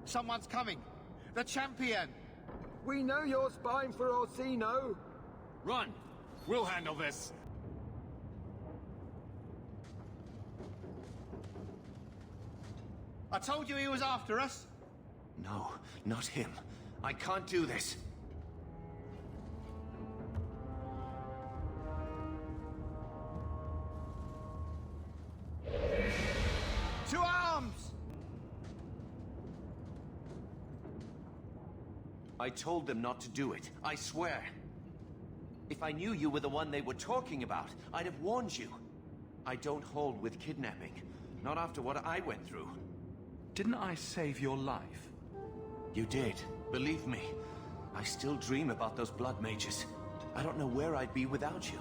Someone's coming! The champion! We know you're spying for Orsino! Run! We'll handle this! I told you he was after us! No, not him. I can't do this. To arms! I told them not to do it, I swear. If I knew you were the one they were talking about, I'd have warned you. I don't hold with kidnapping. Not after what I went through. Didn't I save your life? You did. Believe me. I still dream about those blood mages. I don't know where I'd be without you.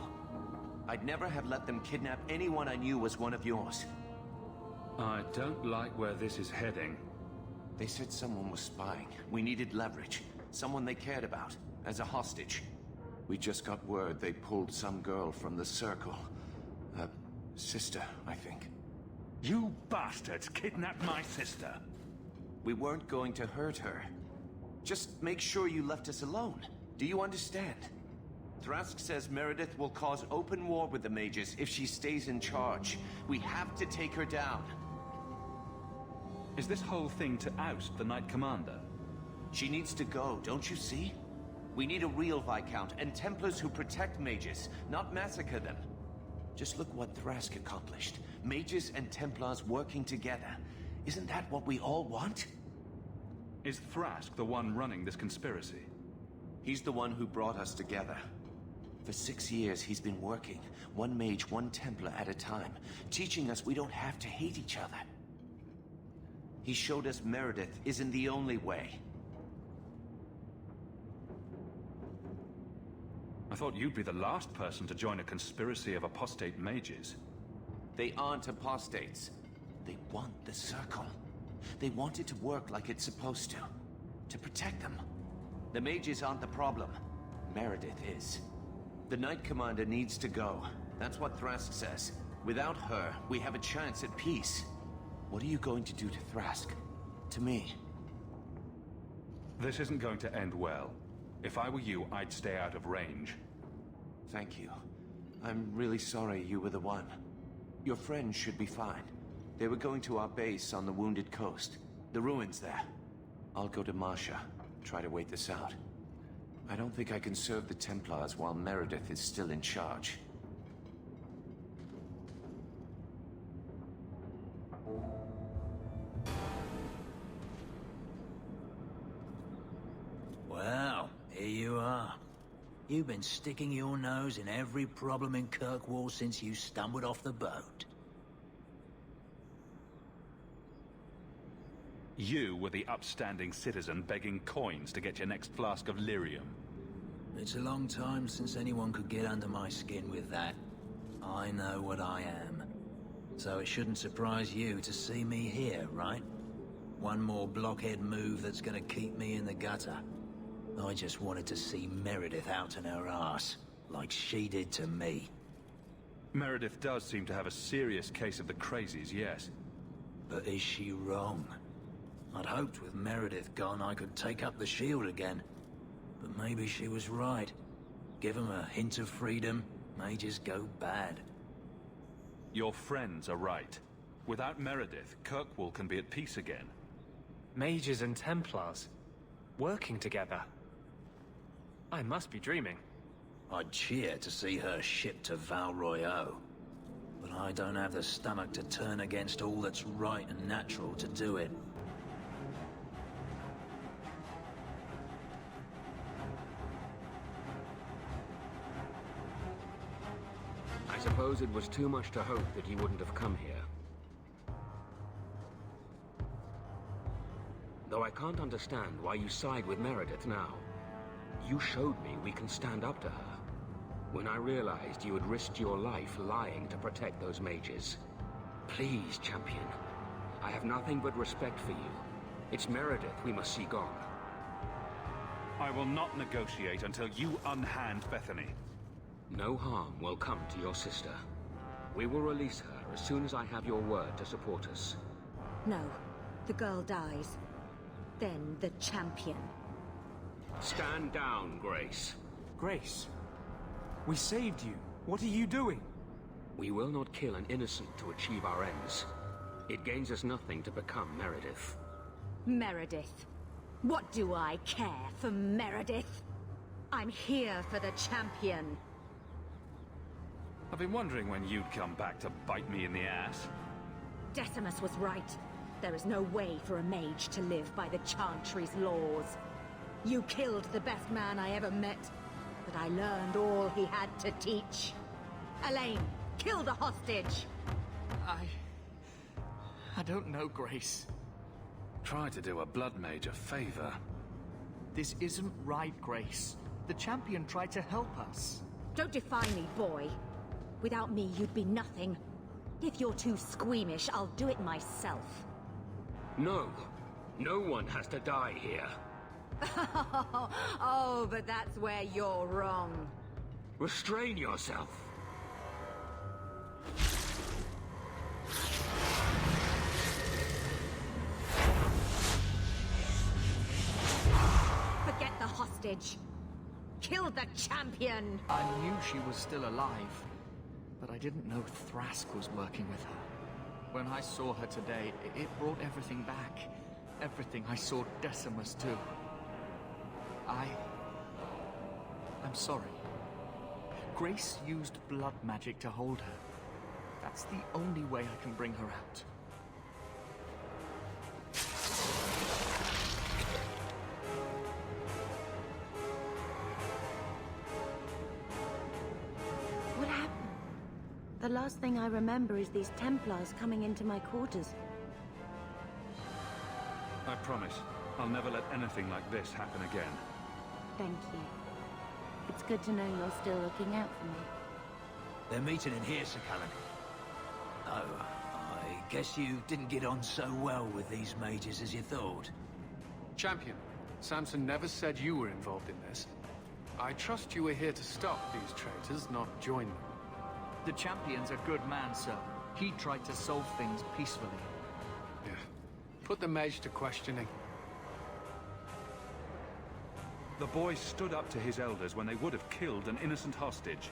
I'd never have let them kidnap anyone I knew was one of yours. I don't like where this is heading. They said someone was spying. We needed leverage. Someone they cared about. As a hostage. We just got word they pulled some girl from the Circle. A sister, I think. You bastards kidnapped my sister! We weren't going to hurt her. Just make sure you left us alone. Do you understand? Thrask says Meredith will cause open war with the mages if she stays in charge. We have to take her down. Is this whole thing to oust the Knight Commander? She needs to go, don't you see? We need a real Viscount and Templars who protect mages, not massacre them. Just look what Thrask accomplished. Mages and Templars working together. Isn't that what we all want? Is Thrask the one running this conspiracy? He's the one who brought us together. For 6 years he's been working, one mage, one Templar at a time, teaching us we don't have to hate each other. He showed us Meredith isn't the only way. I thought you'd be the last person to join a conspiracy of apostate mages. They aren't apostates. They want the Circle. They want it to work like it's supposed to protect them. The mages aren't the problem. Meredith is. The Knight Commander needs to go. That's what Thrask says. Without her, we have a chance at peace. What are you going to do to Thrask? To me? This isn't going to end well. If I were you, I'd stay out of range. Thank you. I'm really sorry you were the one. Your friends should be fine. They were going to our base on the Wounded Coast. The ruins there. I'll go to Marsha. Try to wait this out. I don't think I can serve the Templars while Meredith is still in charge. Well, here you are. You've been sticking your nose in every problem in Kirkwall since you stumbled off the boat. You were the upstanding citizen begging coins to get your next flask of lyrium. It's a long time since anyone could get under my skin with that. I know what I am. So it shouldn't surprise you to see me here, right? One more blockhead move that's gonna keep me in the gutter. I just wanted to see Meredith out in her ass, like she did to me. Meredith does seem to have a serious case of the crazies, yes. But is she wrong? I'd hoped with Meredith gone I could take up the shield again. But maybe she was right. Give them a hint of freedom, mages go bad. Your friends are right. Without Meredith, Kirkwall can be at peace again. Mages and Templars, working together. I must be dreaming. I'd cheer to see her shipped to Val Royeaux. But I don't have the stomach to turn against all that's right and natural to do it. I suppose it was too much to hope that you wouldn't have come here. Though I can't understand why you side with Meredith now. You showed me we can stand up to her. When I realized you had risked your life lying to protect those mages. Please, champion. I have nothing but respect for you. It's Meredith we must see gone. I will not negotiate until you unhand Bethany. No harm will come to your sister. We will release her as soon as I have your word to support us. No. The girl dies. then the champion. Stand down, Grace. Grace, we saved you. What are you doing? We will not kill an innocent to achieve our ends. It gains us nothing to become Meredith. Meredith. What do I care for Meredith? I'm here for the champion. I've been wondering when you'd come back to bite me in the ass. Decimus was right. There is no way for a mage to live by the Chantry's laws. You killed the best man I ever met, but I learned all he had to teach. Elaine, kill the hostage! I don't know, Grace. Try to do a blood mage a favor. This isn't right, Grace. The champion tried to help us. Don't defy me, boy. Without me, you'd be nothing. If you're too squeamish, I'll do it myself. No. No one has to die here. Oh, but that's where you're wrong. Restrain yourself. Forget the hostage. Kill the champion! I knew she was still alive, but I didn't know Thrask was working with her. When I saw her today, it brought everything back. Everything I saw Decimus do. I'm sorry. Grace used blood magic to hold her. That's the only way I can bring her out. What happened? The last thing I remember is these Templars coming into my quarters. I promise, I'll never let anything like this happen again. Thank you. It's good to know you're still looking out for me. They're meeting in here, Sir Callan. Oh, I guess you didn't get on so well with these mages as you thought. Champion, Samson never said you were involved in this. I trust you were here to stop these traitors, not join them. The champion's a good man, sir. He tried to solve things peacefully. Yeah. Put the mage to questioning. The boy stood up to his elders when they would have killed an innocent hostage.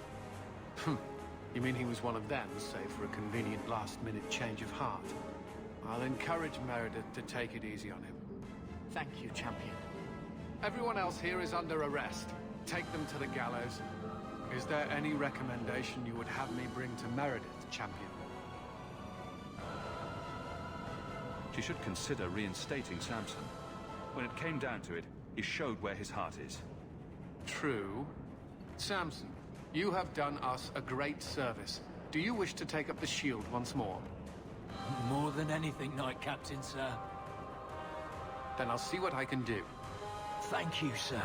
You mean he was one of them, save for a convenient last-minute change of heart? I'll encourage Meredith to take it easy on him. Thank you, champion. Everyone else here is under arrest. Take them to the gallows. Is there any recommendation you would have me bring to Meredith, champion? She should consider reinstating Samson. When it came down to it, he showed where his heart is. True. Samson, you have done us a great service. Do you wish to take up the shield once more? More than anything, Knight Captain, sir. Then I'll see what I can do. Thank you, sir.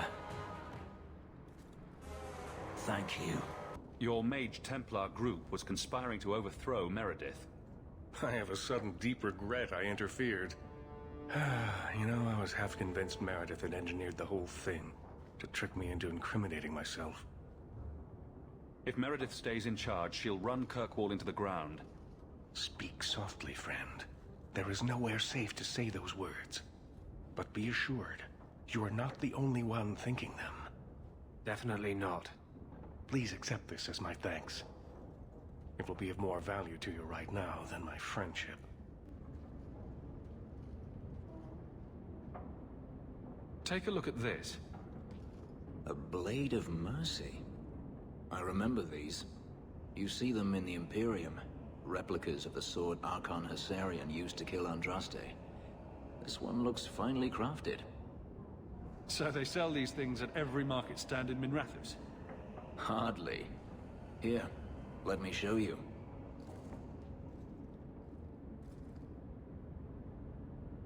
Thank you. Your Mage Templar group was conspiring to overthrow Meredith. I have a sudden deep regret I interfered. You know, I was half convinced Meredith had engineered the whole thing to trick me into incriminating myself. If Meredith stays in charge, she'll run Kirkwall into the ground. Speak softly, friend. There is nowhere safe to say those words. But be assured, you are not the only one thinking them. Definitely not. Please accept this as my thanks. It will be of more value to you right now than my friendship. Take a look at this. A Blade of Mercy. I remember these. You see them in the Imperium. Replicas of the sword Archon Hessarian used to kill Andraste. This one looks finely crafted. So they sell these things at every market stand in Minrathous? Hardly. Here, let me show you.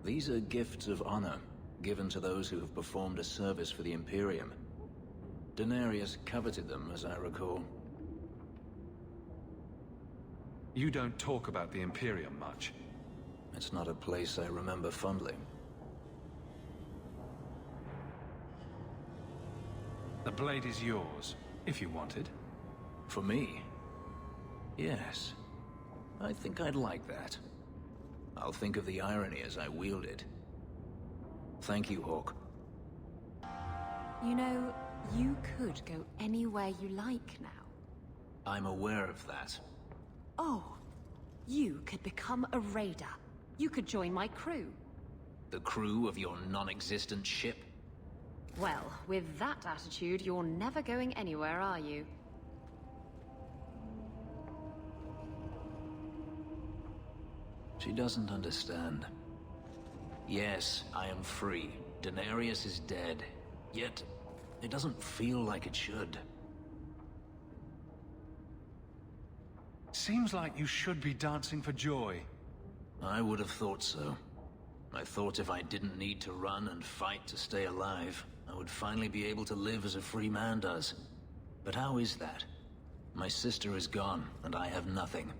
These are gifts of honor, given to those who have performed a service for the Imperium. Denarius coveted them, as I recall. You don't talk about the Imperium much. It's not a place I remember fondly. The blade is yours, if you want it. For me? Yes. I think I'd like that. I'll think of the irony as I wield it. Thank you, Hawk. You know, you could go anywhere you like now. I'm aware of that. Oh, you could become a raider. You could join my crew. The crew of your non-existent ship? Well, with that attitude, you're never going anywhere, are you? She doesn't understand. Yes, I am free. Denarius is dead. Yet, it doesn't feel like it should. Seems like you should be dancing for joy. I would have thought so. I thought if I didn't need to run and fight to stay alive, I would finally be able to live as a free man does. But how is that? My sister is gone, and I have nothing.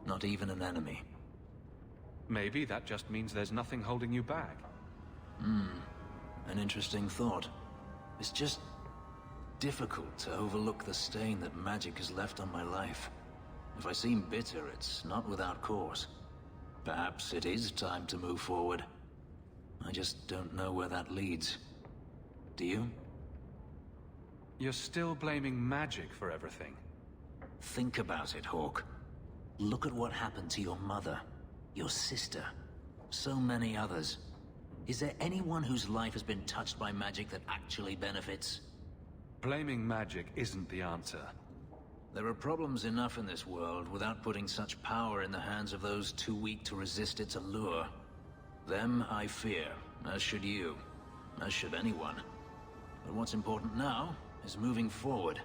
Not even an enemy. Maybe that just means there's nothing holding you back. An interesting thought. It's just difficult to overlook the stain that magic has left on my life. If I seem bitter, it's not without cause. Perhaps it is time to move forward. I just don't know where that leads. Do you? You're still blaming magic for everything. Think about it, Hawk. Look at what happened to your mother, your sister, so many others. Is there anyone whose life has been touched by magic that actually benefits? Blaming magic isn't the answer. There are problems enough in this world without putting such power in the hands of those too weak to resist its allure. Them I fear, as should you, as should anyone. But what's important now is moving forward.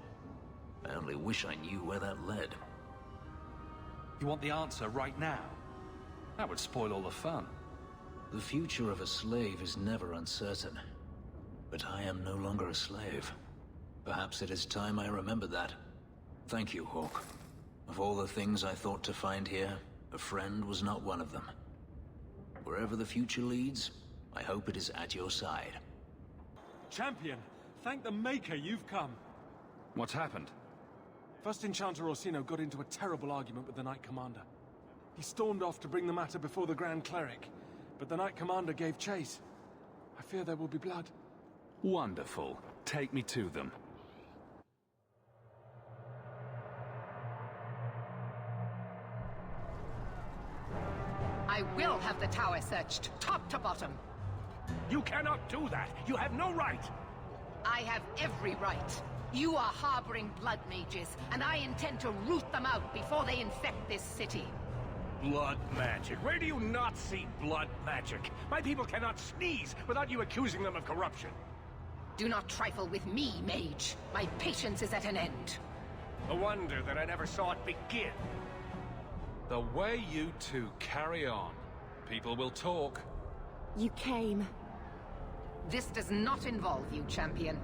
I only wish I knew where that led. You want the answer right now? That would spoil all the fun. The future of a slave is never uncertain. But I am no longer a slave. Perhaps it is time I remembered that. Thank you, Hawk. Of all the things I thought to find here, a friend was not one of them. Wherever the future leads, I hope it is at your side. Champion, thank the Maker you've come. What's happened? First Enchanter Orsino got into a terrible argument with the Knight Commander. He stormed off to bring the matter before the Grand Cleric, but the Knight Commander gave chase. I fear there will be blood. Wonderful. Take me to them. I will have the tower searched, top to bottom. You cannot do that. You have no right. I have every right. You are harboring blood mages, and I intend to root them out before they infect this city. Blood magic? Where do you not see blood magic? My people cannot sneeze without you accusing them of corruption. Do not trifle with me, mage. My patience is at an end. A wonder that I never saw it begin. The way you two carry on, people will talk. You came. This does not involve you, champion.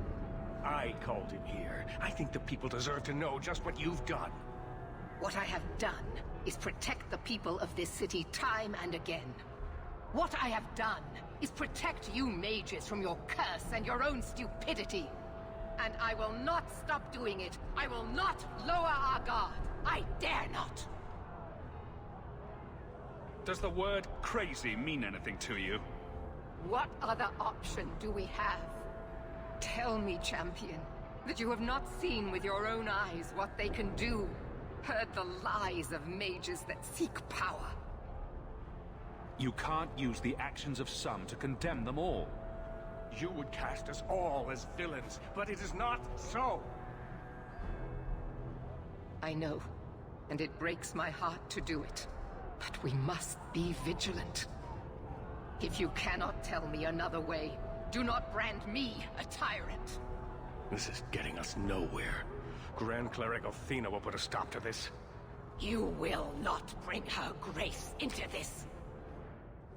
I called him here. I think the people deserve to know just what you've done. What I have done is protect the people of this city time and again. What I have done is protect you mages from your curse and your own stupidity. And I will not stop doing it. I will not lower our guard. I dare not. Does the word crazy mean anything to you? What other option do we have? Tell me, champion, that you have not seen with your own eyes what they can do. Heard the lies of mages that seek power. You can't use the actions of some to condemn them all. You would cast us all as villains, but it is not so. I know, and it breaks my heart to do it. But we must be vigilant. If you cannot tell me another way, do not brand me a tyrant. This is getting us nowhere. Grand Cleric Athena will put a stop to this. You will not bring her grace into this.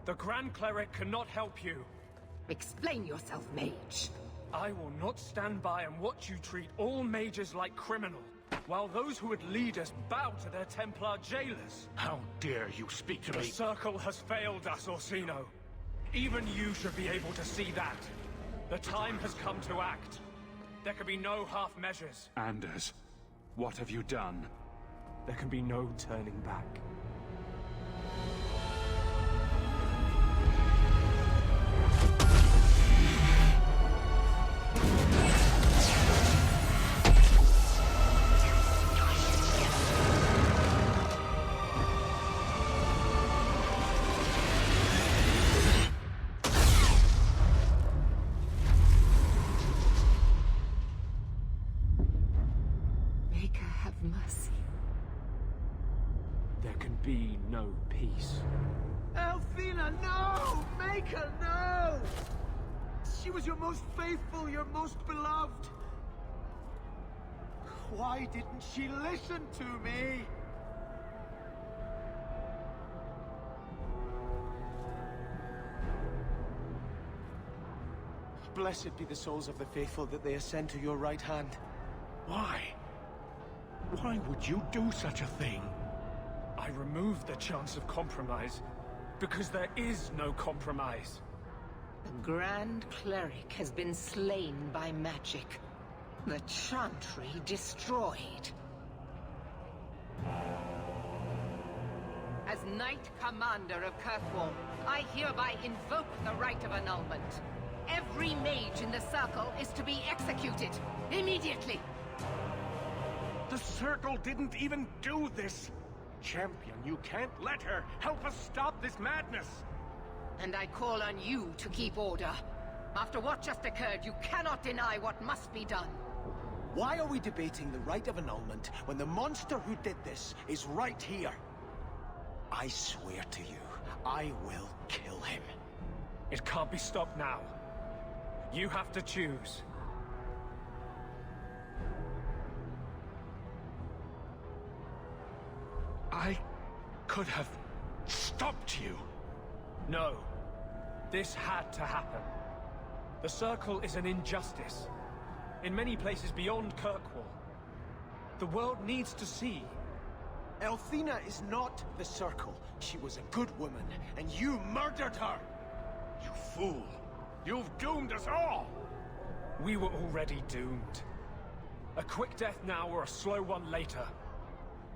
The Grand Cleric cannot help you. Explain yourself, mage. I will not stand by and watch you treat all mages like criminals, while those who would lead us bow to their Templar jailers. How dare you speak to me? The Circle has failed us, Orsino. Even you should be able to see that. The time has come to act. There can be no half measures. Anders, what have you done? There can be no turning back. there can be no peace. Elfina, no! Make her, no! She was your most faithful, your most beloved. Why didn't she listen to me? Blessed be the souls of the faithful that they ascend to your right hand. Why? Why would you do such a thing? I removed the chance of compromise, because there is no compromise. The Grand Cleric has been slain by magic. The Chantry destroyed. As Knight Commander of Kirkwall, I hereby invoke the right of annulment. Every mage in the Circle is to be executed, immediately! The Circle didn't even do this! Champion, you can't let her! Help us stop this madness! And I call on you to keep order. After what just occurred, you cannot deny what must be done. Why are we debating the right of annulment when the monster who did this is right here? I swear to you, I will kill him. It can't be stopped now. You have to choose. I could have stopped you. No. This had to happen. The Circle is an injustice. In many places beyond Kirkwall. The world needs to see. Elfina is not the Circle. She was a good woman, and you murdered her! You fool! You've doomed us all! We were already doomed. A quick death now or a slow one later.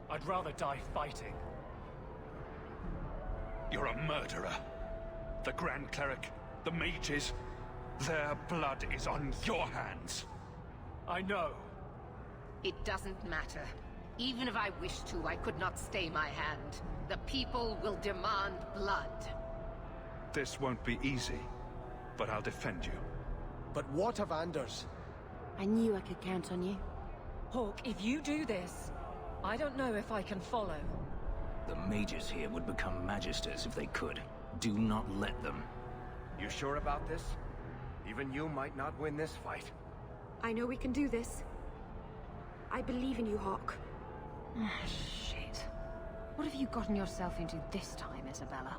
I'd rather die fighting. You're a murderer. The Grand Cleric, the mages, their blood is on your hands. I know. It doesn't matter. Even if I wished to, I could not stay my hand. The people will demand blood. This won't be easy, but I'll defend you. But what of Anders? I knew I could count on you. Hawk, if you do this, I don't know if I can follow. The mages here would become magisters if they could. Do not let them. You sure about this? Even you might not win this fight. I know we can do this. I believe in you, Hawk. Shit. What have you gotten yourself into this time, Isabella?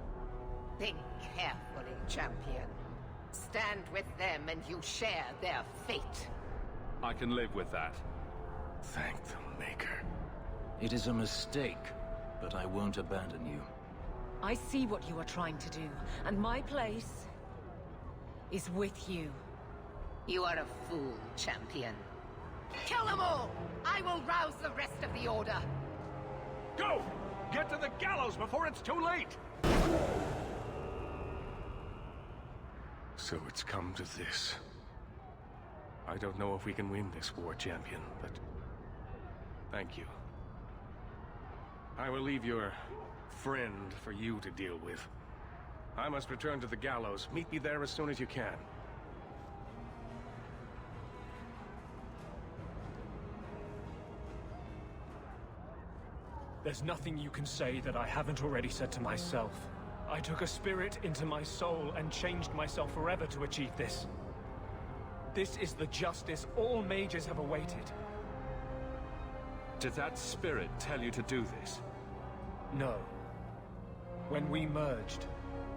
Think carefully, champion. Stand with them and you share their fate. I can live with that. Thank the Maker. It is a mistake, but I won't abandon you. I see what you are trying to do, and my place is with you. You are a fool, champion. Kill them all! I will rouse the rest of the Order. Go! Get to the gallows before it's too late! So it's come to this. I don't know if we can win this war, champion, but thank you. I will leave your friend for you to deal with. I must return to the gallows. Meet me there as soon as you can. There's nothing you can say that I haven't already said to myself. I took a spirit into my soul and changed myself forever to achieve this. This is the justice all mages have awaited. Did that spirit tell you to do this? No. When we merged,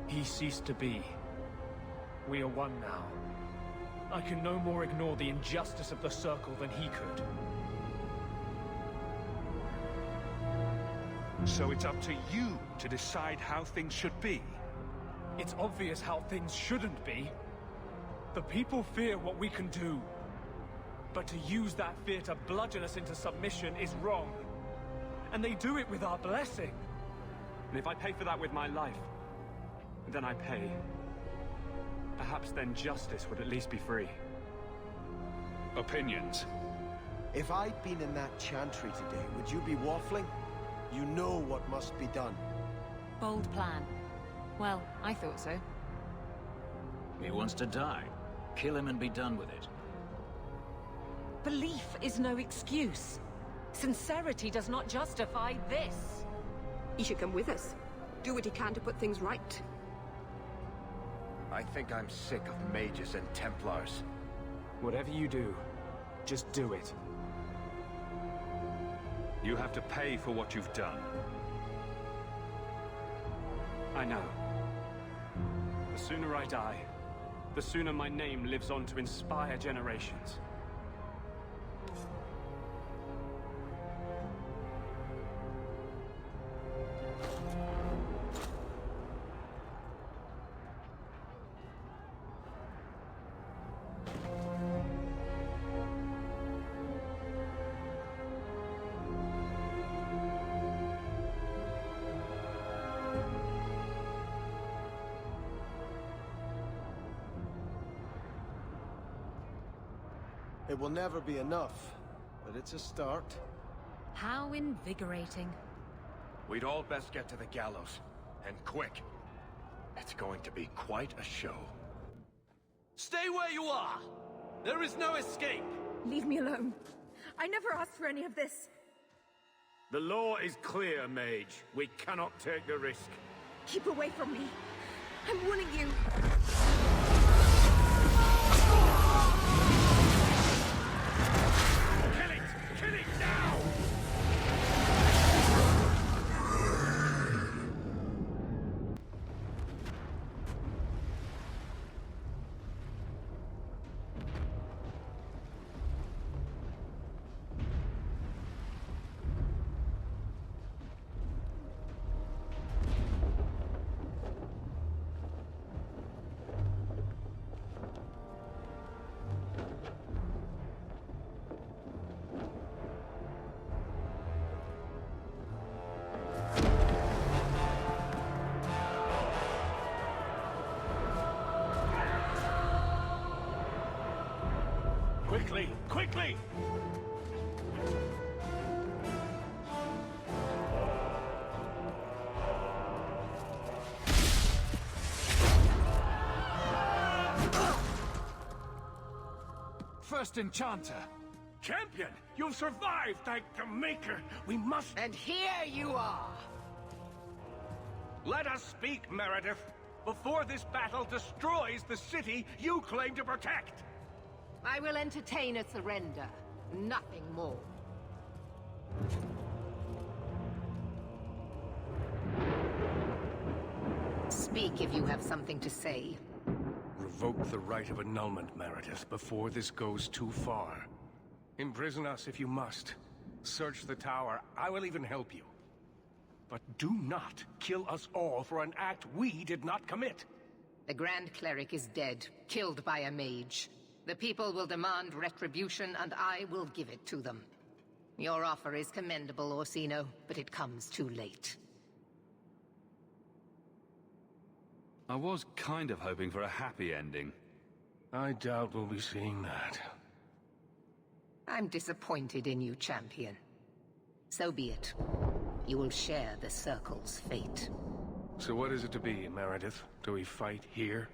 he ceased to be. We are one now. I can no more ignore the injustice of the Circle than he could. So it's up to you to decide how things should be? It's obvious how things shouldn't be. The people fear what we can do. But to use that fear to bludgeon us into submission is wrong. And they do it with our blessing. And if I pay for that with my life, then I pay. Perhaps then justice would at least be free. Opinions? If I'd been in that chantry today, would you be waffling? You know what must be done. Bold plan. Well, I thought so. He wants to die. Kill him and be done with it. Belief is no excuse. Sincerity does not justify this. He should come with us. Do what he can to put things right. I think I'm sick of mages and Templars. Whatever you do, just do it. You have to pay for what you've done. I know. The sooner I die, the sooner my name lives on to inspire generations. It will never be enough, but it's a start. How invigorating. We'd all best get to the gallows, and quick. It's going to be quite a show. Stay where you are! There is no escape! Leave me alone. I never asked for any of this. The law is clear, Mage. We cannot take the risk. Keep away from me. I'm warning you. Kill it now! Quickly! Quickly! First Enchanter! Champion! You've survived, thank the Maker! We must... And here you are! Let us speak, Meredith! Before this battle destroys the city you claim to protect! I will entertain a surrender. Nothing more. Speak if you have something to say. Revoke the right of annulment, Meredith, before this goes too far. Imprison us if you must. Search the tower. I will even help you. But do not kill us all for an act we did not commit. The Grand Cleric is dead, killed by a mage. The people will demand retribution, and I will give it to them. Your offer is commendable, Orsino, but it comes too late. I was kind of hoping for a happy ending. I doubt we'll be seeing that. I'm disappointed in you, Champion. So be it. You will share the Circle's fate. So what is it to be, Meredith? Do we fight here?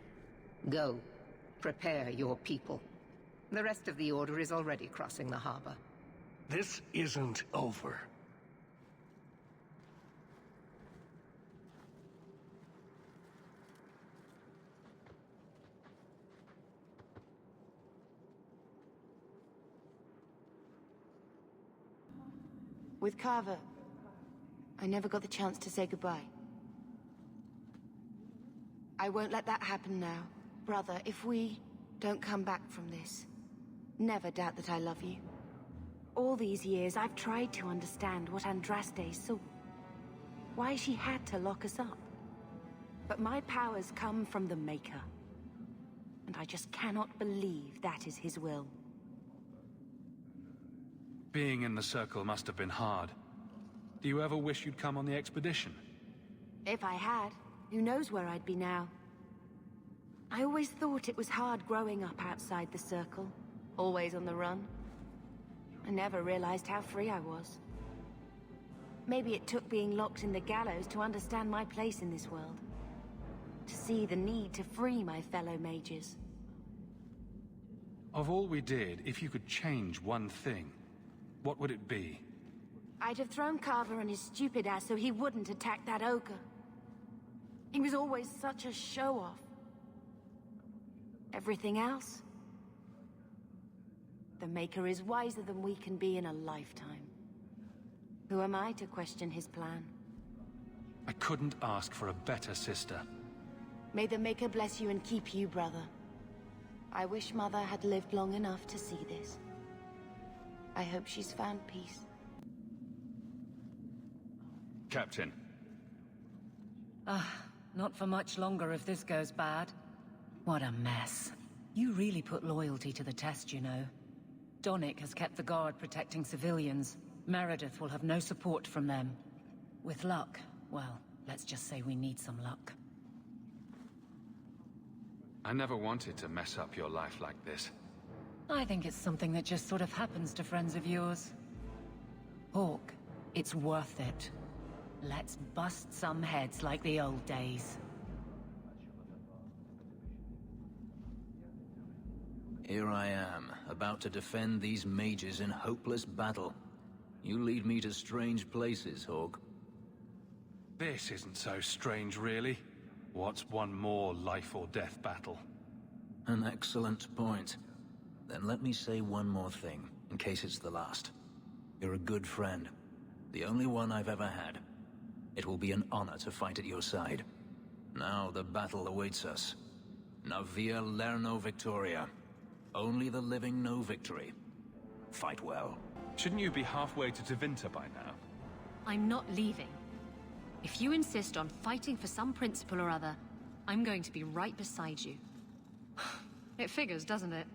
Go. Prepare your people. The rest of the Order is already crossing the harbor. This isn't over. With Carver, I never got the chance to say goodbye. I won't let that happen now. Brother, if we don't come back from this, never doubt that I love you. All these years, I've tried to understand what Andraste saw. Why she had to lock us up. But my powers come from the Maker. And I just cannot believe that is his will. Being in the Circle must have been hard. Do you ever wish you'd come on the expedition? If I had, who knows where I'd be now. I always thought it was hard growing up outside the Circle, always on the run. I never realized how free I was. Maybe it took being locked in the gallows to understand my place in this world. To see the need to free my fellow mages. Of all we did, if you could change one thing, what would it be? I'd have thrown Carver and his stupid ass so he wouldn't attack that ogre. He was always such a show-off. Everything else? The Maker is wiser than we can be in a lifetime. Who am I to question his plan? I couldn't ask for a better sister. May the Maker bless you and keep you, brother. I wish Mother had lived long enough to see this. I hope she's found peace. Captain. Not for much longer if this goes bad. What a mess. You really put loyalty to the test, you know. Donnic has kept the guard protecting civilians. Meredith will have no support from them. With luck, well, let's just say we need some luck. I never wanted to mess up your life like this. I think it's something that just sort of happens to friends of yours. Hawke, it's worth it. Let's bust some heads like the old days. Here I am, about to defend these mages in hopeless battle. You lead me to strange places, Hawke. This isn't so strange, really. What's one more life-or-death battle? An excellent point. Then let me say one more thing, in case it's the last. You're a good friend. The only one I've ever had. It will be an honor to fight at your side. Now the battle awaits us. Navia Lerno Victoria. Only the living know victory. Fight well. Shouldn't you be halfway to Tevinter by now? I'm not leaving. If you insist on fighting for some principle or other, I'm going to be right beside you. It figures, doesn't it?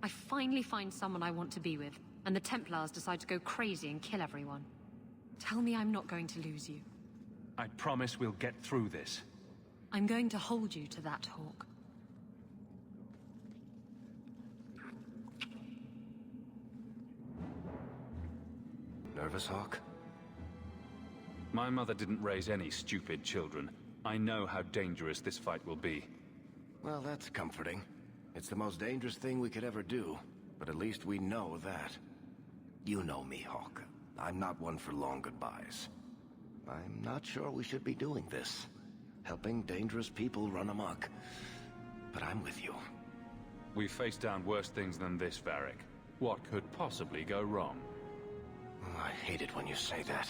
I finally find someone I want to be with, and the Templars decide to go crazy and kill everyone. Tell me I'm not going to lose you. I promise we'll get through this. I'm going to hold you to that, Hawke. Nervous, Hawke? My mother didn't raise any stupid children. I know how dangerous this fight will be. Well, that's comforting. It's the most dangerous thing we could ever do, but at least we know that. You know me, Hawke. I'm not one for long goodbyes. I'm not sure we should be doing this. Helping dangerous people run amok. But I'm with you. We've faced down worse things than this, Varric. What could possibly go wrong? Oh, I hate it when you say that.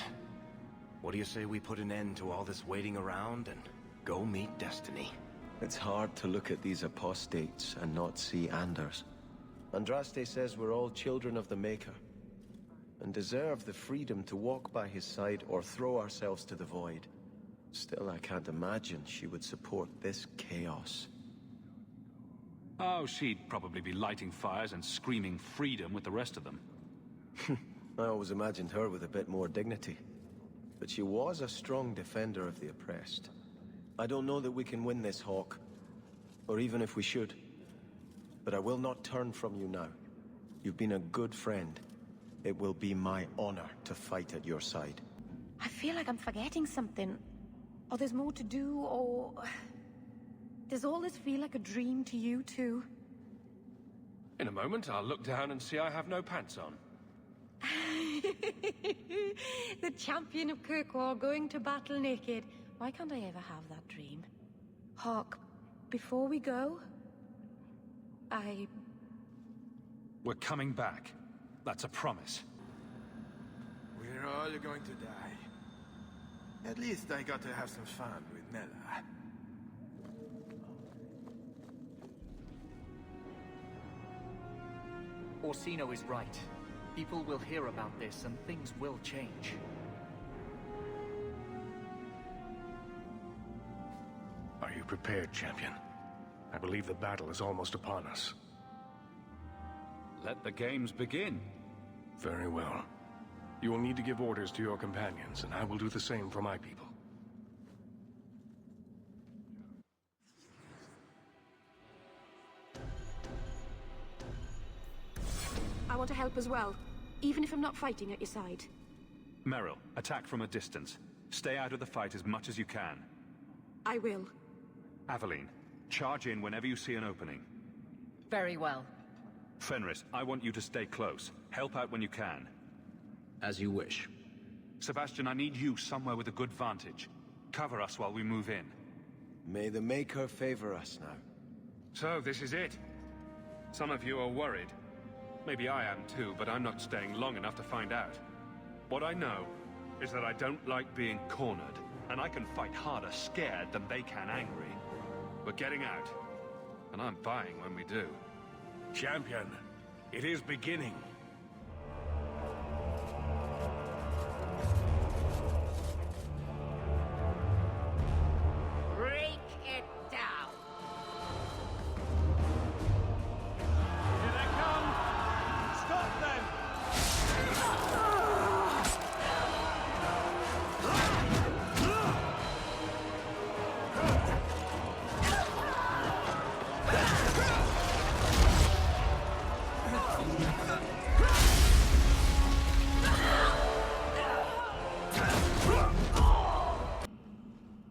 What do you say we put an end to all this waiting around and go meet Destiny? It's hard to look at these apostates and not see Anders. Andraste says we're all children of the Maker, and deserve the freedom to walk by his side or throw ourselves to the void. Still, I can't imagine she would support this chaos. Oh, she'd probably be lighting fires and screaming freedom with the rest of them. I always imagined her with a bit more dignity. But she was a strong defender of the oppressed. I don't know that we can win this, Hawke. Or even if we should. But I will not turn from you now. You've been a good friend. It will be my honor to fight at your side. I feel like I'm forgetting something. Or there's more to do, or... Does all this feel like a dream to you, too? In a moment, I'll look down and see I have no pants on. The champion of Kirkwall going to battle naked. Why can't I ever have that dream? Hawke, before we go... We're coming back. That's a promise. We're all going to die. At least I got to have some fun with Nella. Orsino is right. People will hear about this and things will change. Are you prepared, champion? I believe the battle is almost upon us. Let the games begin. Very well. You will need to give orders to your companions, and I will do the same for my people. I want to help as well, even if I'm not fighting at your side. Merrill, attack from a distance. Stay out of the fight as much as you can. I will. Aveline, charge in whenever you see an opening. Very well. Fenris, I want you to stay close. Help out when you can. As you wish. Sebastian, I need you somewhere with a good vantage. Cover us while we move in. May the Maker favor us now. So, this is it. Some of you are worried. Maybe I am too, but I'm not staying long enough to find out. What I know is that I don't like being cornered, and I can fight harder scared than they can angry. We're getting out, and I'm buying when we do. Champion, it is beginning. Break it down. Here they come! Stop them!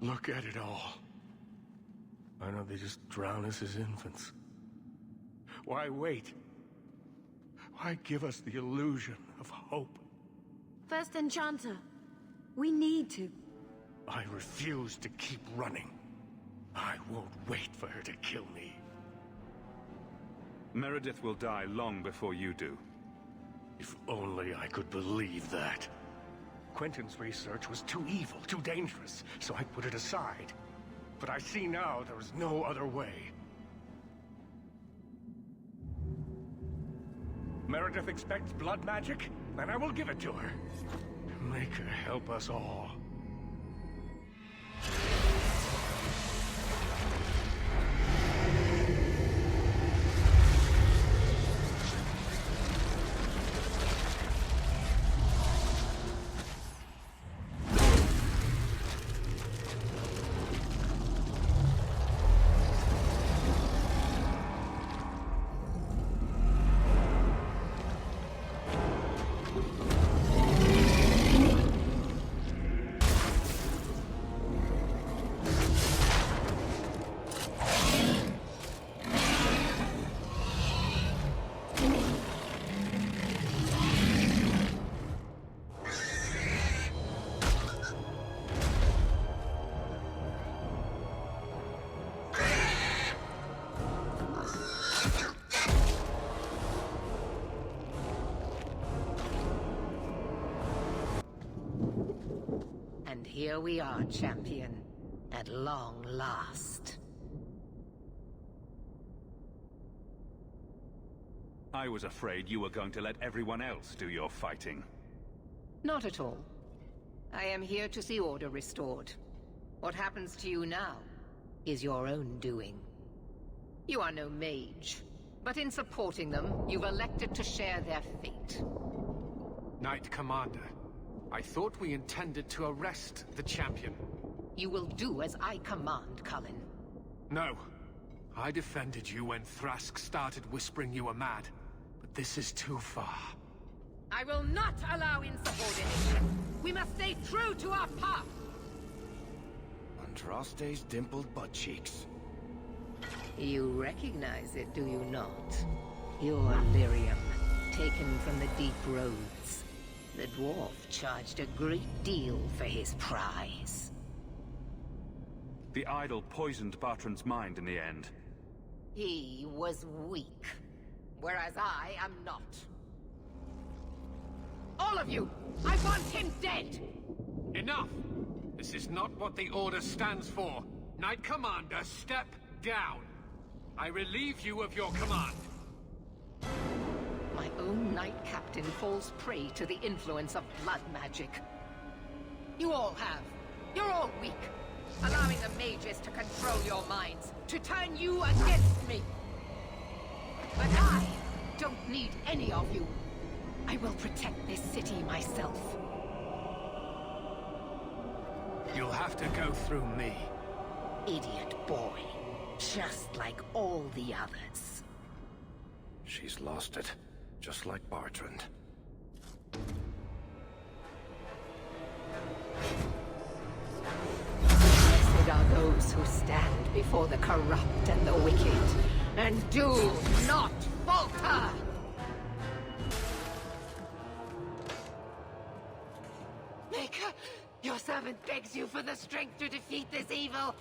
Look at it all. Why don't they just drown us as infants? Why wait? Why give us the illusion of hope? First Enchanter, we need to. I refuse to keep running. I won't wait for her to kill me. Meredith will die long before you do. If only I could believe that. Quentin's research was too evil, too dangerous, so I put it aside. But I see now there is no other way. Meredith expects blood magic, and I will give it to her. Make her help us all. And here we are, champion. At long last. I was afraid you were going to let everyone else do your fighting. Not at all. I am here to see order restored. What happens to you now is your own doing. You are no mage, but in supporting them, you've elected to share their fate. Knight Commander, I thought we intended to arrest the champion. You will do as I command, Cullen. No. I defended you when Thrask started whispering you were mad, but this is too far. I will not allow insubordination. We must stay true to our path. Andraste's dimpled butt cheeks. You recognize it, do you not? Your lyrium, taken from the deep roads. The dwarf charged a great deal for his prize. The idol poisoned Bartrand's mind in the end. He was weak, whereas I am not. All of you! I want him dead! Enough! This is not what the Order stands for. Knight Commander, step down. I relieve you of your command. My own Knight Captain falls prey to the influence of blood magic. You all have. You're all weak. Allowing the mages to control your minds, to turn you against me. But I don't need any of you. I will protect this city myself. You'll have to go through me. Idiot boy. Just like all the others. She's lost it, just like Bartrand. Blessed are those who stand before the corrupt and the wicked, and do not falter! Make you for the strength to defeat this evil.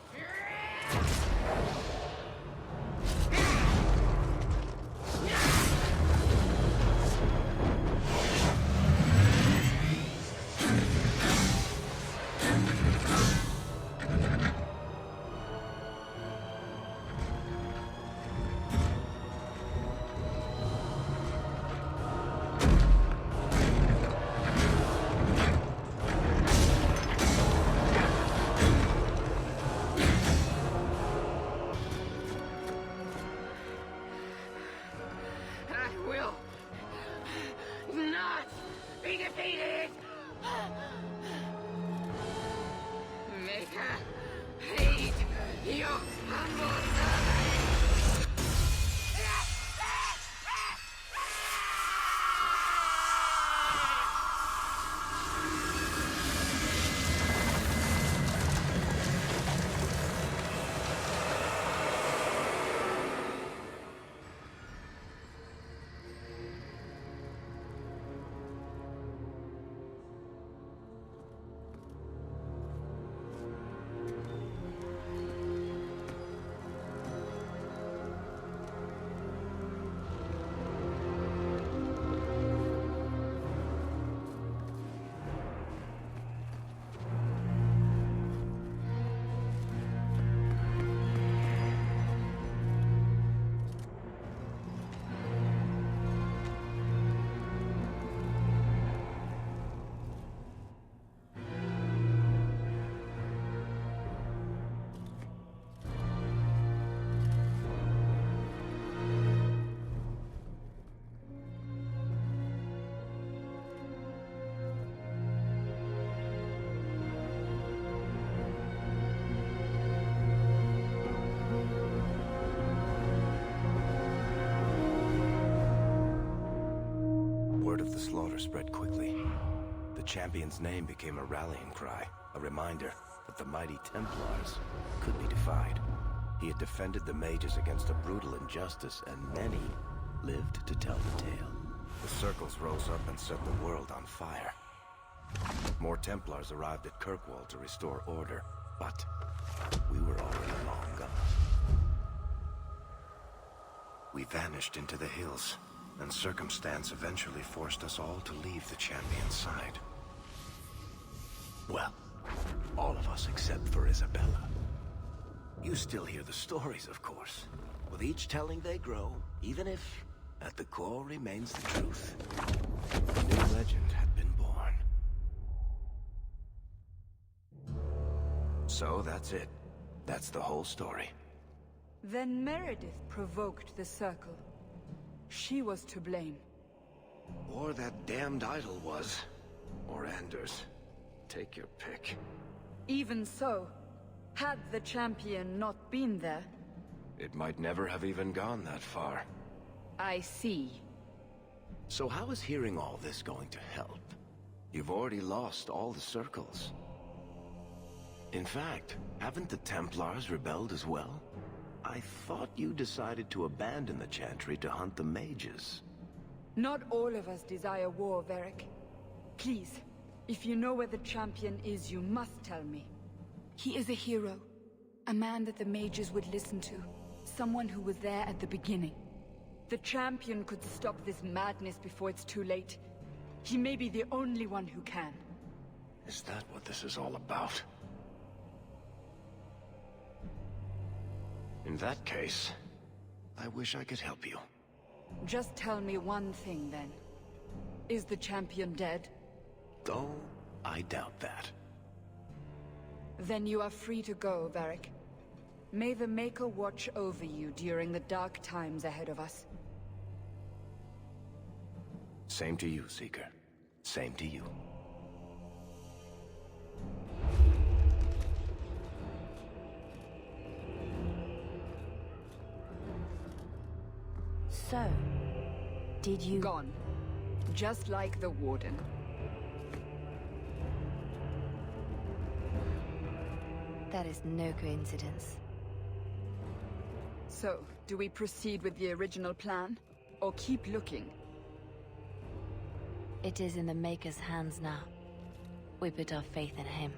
Slaughter spread quickly. The champion's name became a rallying cry, a reminder that the mighty Templars could be defied. He had defended the mages against a brutal injustice, and many lived to tell the tale. The circles rose up and set the world on fire. More Templars arrived at Kirkwall to restore order, but we were already long gone. We vanished into the hills, and circumstance eventually forced us all to leave the champion's side. Well, all of us except for Isabella. You still hear the stories, of course. With each telling they grow, even if, at the core, remains the truth. A new legend had been born. So that's it. That's the whole story. Then Meredith provoked the Circle. She was to blame. Or that damned idol was. Or Anders. Take your pick. Even so, had the champion not been there... It might never have even gone that far. I see. So how is hearing all this going to help? You've already lost all the circles. In fact, haven't the Templars rebelled as well? I thought you decided to abandon the Chantry to hunt the mages. Not all of us desire war, Varric. Please, if you know where the champion is, you must tell me. He is a hero. A man that the mages would listen to. Someone who was there at the beginning. The champion could stop this madness before it's too late. He may be the only one who can. Is that what this is all about? In that case, I wish I could help you. Just tell me one thing, then. Is the champion dead? Though, I doubt that. Then you are free to go, Varric. May the Maker watch over you during the dark times ahead of us. Same to you, Seeker. Same to you. So, did you... Gone. Just like the Warden. That is no coincidence. So, do we proceed with the original plan? Or keep looking? It is in the Maker's hands now. We put our faith in him.